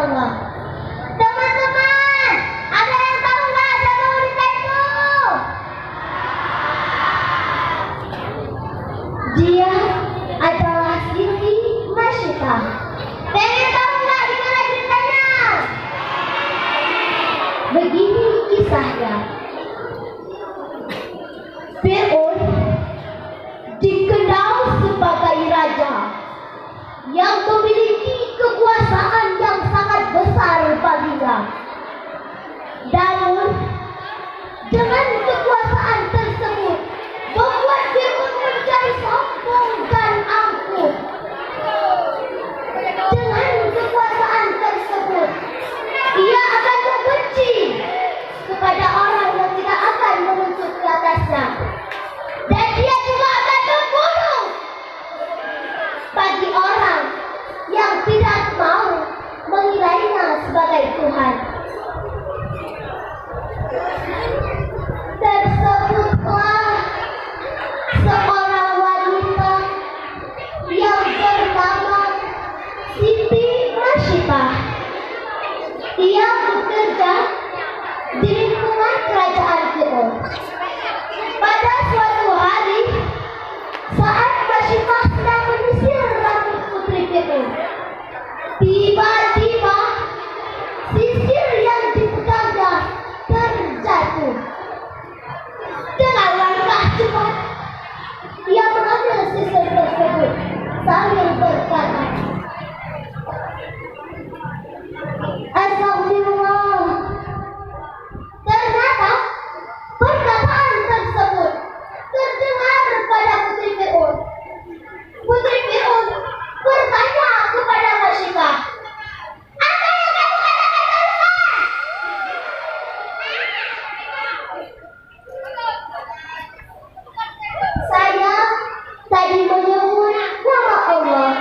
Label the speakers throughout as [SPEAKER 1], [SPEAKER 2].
[SPEAKER 1] Allah. Teman-teman, ada yang tahu nggak siapa wanita itu? Dia adalah Siti Masyidah. Pengen tahu nggak gimana ceritanya? Begini kisahnya. Fir'aun dikenal sebagai raja yang memiliki kekuasaan yang sangat besar baginya. Namun, dengan kekuasaan tersebut membuat Fir'aun menjadi sombong dan angkuh. Dengan kekuasaan tersebut, ia akan membenci kepada orang yang tidak akan menunjuk ke atasnya. Dan dia juga akan membunuh bagi orang yang tidak mau mengirainya sebagai Tuhan. Tersebutlah seorang wanita yang bernama Siti Masyidah. Ia bekerja di lingkungan kerajaan Fir'aun. Pada suatu hari, saat Masyidah sedang menyisir rambut putri Fir'aun, tiba-tiba sisir yang dipegangnya terjatuh. Dengan langkah cepat, ia mengambil sisir tersebut sambil berkata, "Astagfirullah." Ternyata perkataan tersebut terdengar pada putri Fir'aun. Putri Fir'aun bertanya kepada Masyidah, "Apa yang kamu katakan barusan?" "Saya tadi menyebut nama Allah."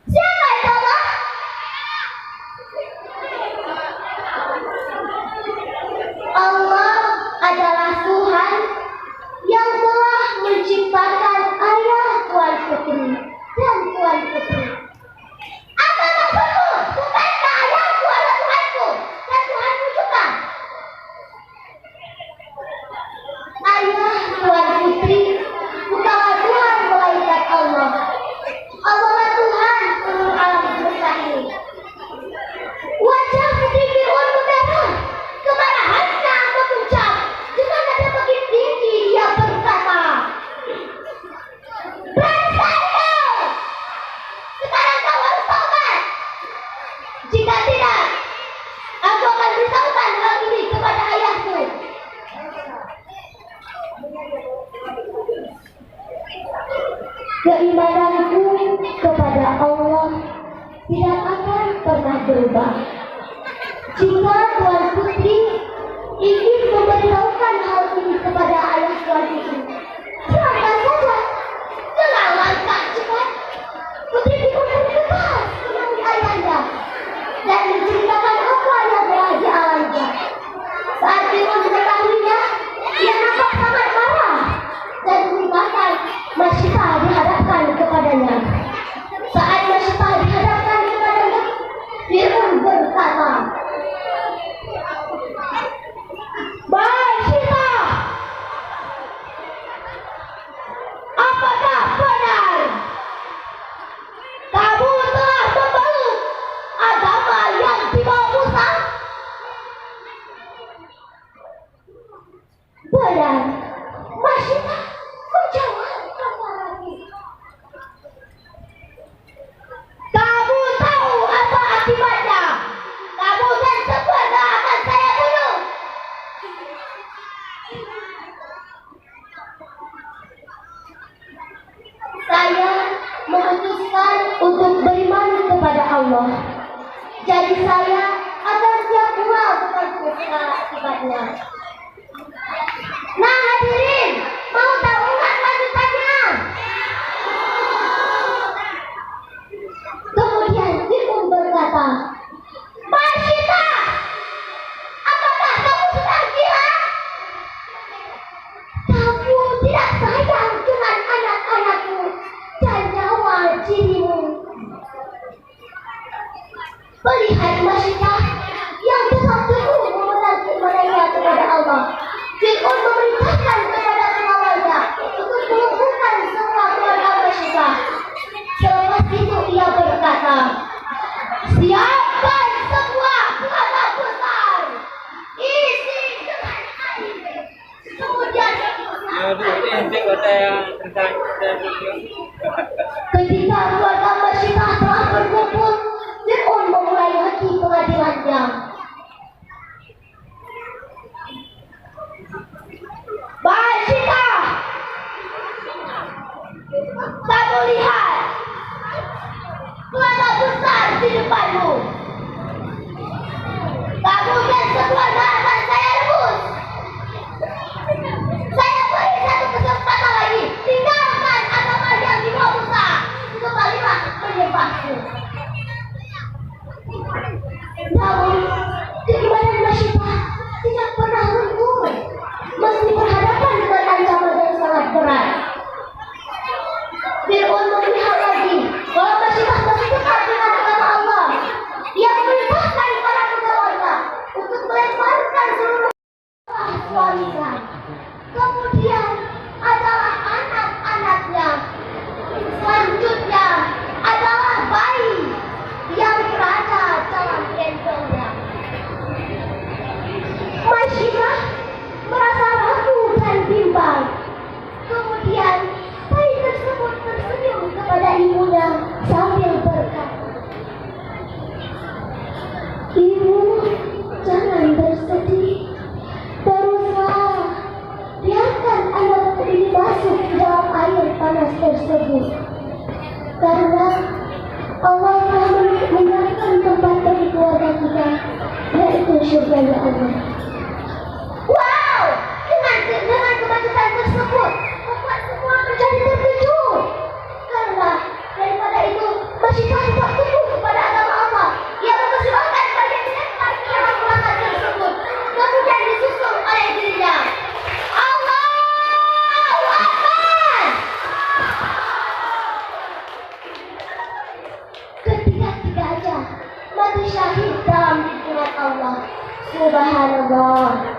[SPEAKER 1] "Siapa itu Allah?" "Allah adalah Tuhan yang telah menciptakan ayah Tuan Putri dan Tuan Putri." "Apa maksudmu? Bukankah ayahku adalah Tuhanku dan Tuhanku juga?" "Ayah Tuan Putri bukanlah Tuhan melainkan Allah. Allah adalah Tuhan seluruh alam semesta ini." Wajah putri Fir'aun memerah, kemarahannya memuncak. Dengan nada makin tinggi dia berkata, "Berani sekali kau! Sekarang kau harus taubat. Jika tidak, aku akan beritahukan hal ini kepada ayahku." Keimananku kepada Allah tidak akan pernah berubah. Jika Tuan Putri ingin memberitahukan hal ini kepada ayah Tuan Putri, silakan saja. Dengan langkah cepat, Putri Fir'aun bergegas menemui ayahnya dan menceritakan apa yang telah dialaminya. Saat Fir'aun mengetahuinya, ia nampak sangat marah dan mengingatkan Masyidah dihadapkan kepadanya. Saat Masyidah dihadapkan kepadanya, Fir'aun berkata, "Masyidah, apakah benar kamu telah memeluk agama yang dibawa Musa?" "Benar." Masyidah menjawab lagi, "Kamu tahu apa akibatnya? Kamu dan sekeluarga akan saya bunuh." "Saya memutuskan untuk beriman kepada Allah. Jadi saya akan siap pula dengan segala akibatnya." Nah hadirin, mau tahu nggak lanjutannya? Kemudian Fir'aun berkata, "Masyidah, apakah kamu sudah gila? Kamu tidak sayang dengan anak-anakmu dan nyawa dirimu. Ketika keluarga Masyidah telah berkumpul, Fir'aun memulai lagi pengadilannya. Masyidah, kamu lihat keluarga besar di depanmu. Kamu dan sekeluarga akan saya rebus. Saya beri satu kesempatan lagi. Tinggalkan agama yang dibawa Musa. Kembalilah menyembahku. Namun, keimanan Masyidah tidak pernah luntur. Mesti berhadapan dengan ancaman yang sangat berat. Fir'aun melihat lagi bahwa Masyidah masih tetap dengan agama Allah. Ia memerintahkan para pegawainya untuk melemparkan seluruh suaminya. Kemudian adalah anak-anaknya. Selanjutnya adalah bayi yang berada dalam gendongnya. Masyidah merasa ragu dan bimbang. Kemudian bayi tersebut tersenyum kepada ibunya sambil berkata, "Ibu, jangan bersedih. Teruslah, biarkan anakku ini masuk ke dalam air panas tersebut. Karena Allah telah menyiapkan tempat bagi keluarga kita, yaitu surga ya Allah." Wow! Dengan kemacetan tersebut membuat semua menjadi terkejut. Karena daripada itu Masyidah tetap teguh kepada agama Allah. Ia mempersilahkan bagi dilempar ke dalam ruangan tersebut. Kemudian disusul oleh dirinya. Allahu Akbar! Ketiga-tiganya mati syahid dalam hikmat Allah. Subhanallah.